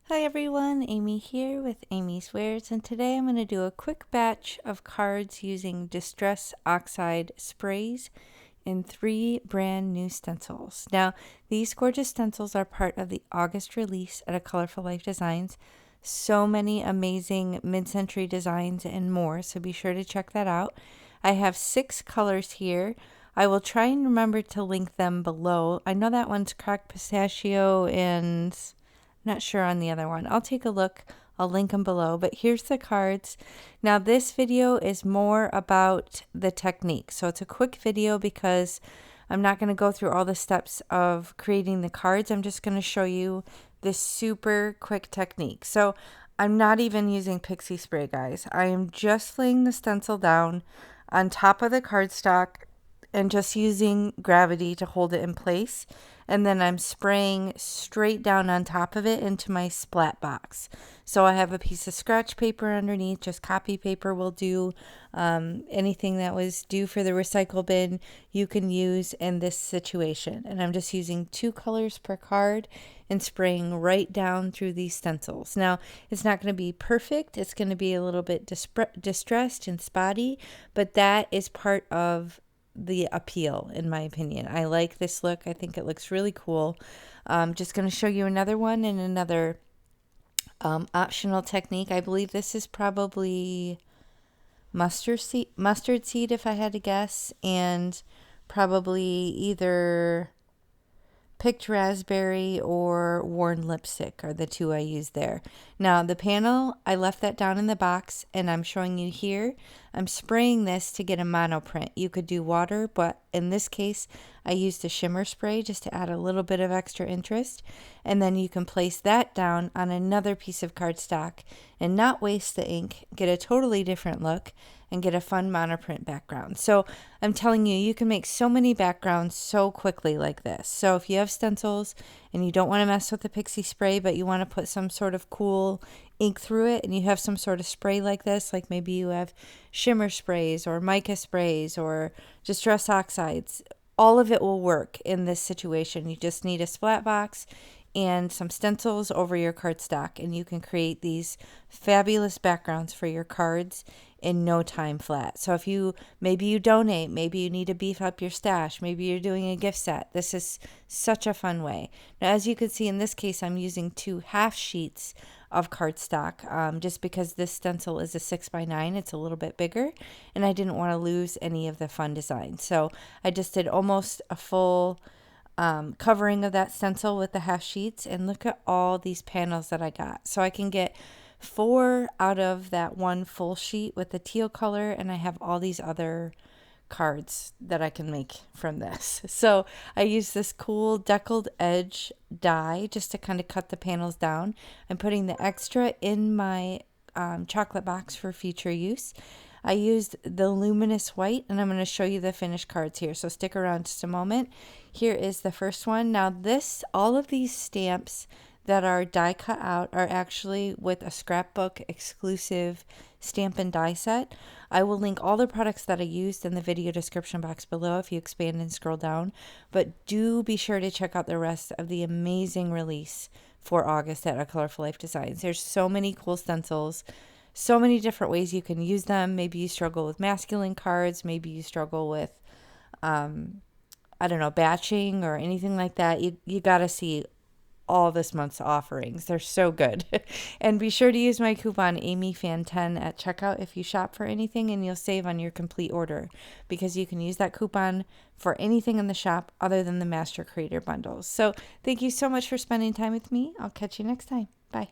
Hi everyone, Amy here with Amy's Wares, and today I'm going to do a quick batch of cards using Distress Oxide sprays in 3 brand new stencils. Now, these gorgeous stencils are part of the August release at A Colorful Life Designs. So many amazing mid-century designs and more, so be sure to check that out. I have 6 colors here. I will try and remember to link them below. I know that one's cracked pistachio and not sure on the other one. I'll take a look. I'll link them below, but here's the cards. Now this video is more about the technique. So it's a quick video because I'm not going to go through all the steps of creating the cards. I'm just going to show you this super quick technique. So I'm not even using pixie spray, guys. I am just laying the stencil down on top of the cardstock and just using gravity to hold it in place. And then I'm spraying straight down on top of it into my splat box. So I have a piece of scratch paper underneath, just copy paper will do. Anything that was due for the recycle bin you can use in this situation. And I'm just using 2 colors per card and spraying right down through these stencils. Now, it's not going to be perfect. It's going to be a little bit distressed and spotty, but that is part of the appeal, in my opinion. I like this look. I think it looks really cool. Just going to show you another one and another optional technique. I believe this is probably mustard seed if I had to guess, and probably either picked raspberry or worn lipstick are the 2 I used there. Now the panel, I left that down in the box and I'm showing you here. I'm spraying this to get a mono print. You could do water, but in this case I used a shimmer spray just to add a little bit of extra interest. And then you can place that down on another piece of cardstock and not waste the ink, get a totally different look, and get a fun monoprint background. So I'm telling you, you can make so many backgrounds so quickly like this. So if you have stencils and you don't want to mess with the pixie spray, but you want to put some sort of cool ink through it, and you have some sort of spray like this, like maybe you have shimmer sprays or mica sprays or distress oxides, all of it will work in this situation. You just need a splat box and some stencils over your cardstock, and you can create these fabulous backgrounds for your cards in no time flat. So if maybe you donate, maybe you need to beef up your stash, maybe you're doing a gift set, this is such a fun way. Now, as you can see in this case, I'm using 2 half sheets of cardstock just because this stencil is a 6x9. It's a little bit bigger, and I didn't want to lose any of the fun design. So I just did almost a full covering of that stencil with the half sheets, and look at all these panels that I got. So I can get 4 out of that 1 full sheet with the teal color, and I have all these other cards that I can make from this. So I use this cool deckled edge die just to kind of cut the panels down. I'm putting the extra in my chocolate box for future use. I used the luminous white, and I'm going to show you the finished cards here, so stick around just a moment. Here is the first one. Now all of these stamps that are die cut out are actually with a scrapbook exclusive stamp and die set. I will link all the products that I used in the video description box below if you expand and scroll down, but do be sure to check out the rest of the amazing release for August at A Colorful Life Designs. There's so many cool stencils, so many different ways you can use them. Maybe you struggle with masculine cards, maybe you struggle with I don't know, batching or anything like that. You got to see all this month's offerings. They're so good. And be sure to use my coupon AmyFan10 at checkout if you shop for anything, and you'll save on your complete order, because you can use that coupon for anything in the shop other than the Master Creator bundles. So thank you so much for spending time with me. I'll catch you next time. Bye.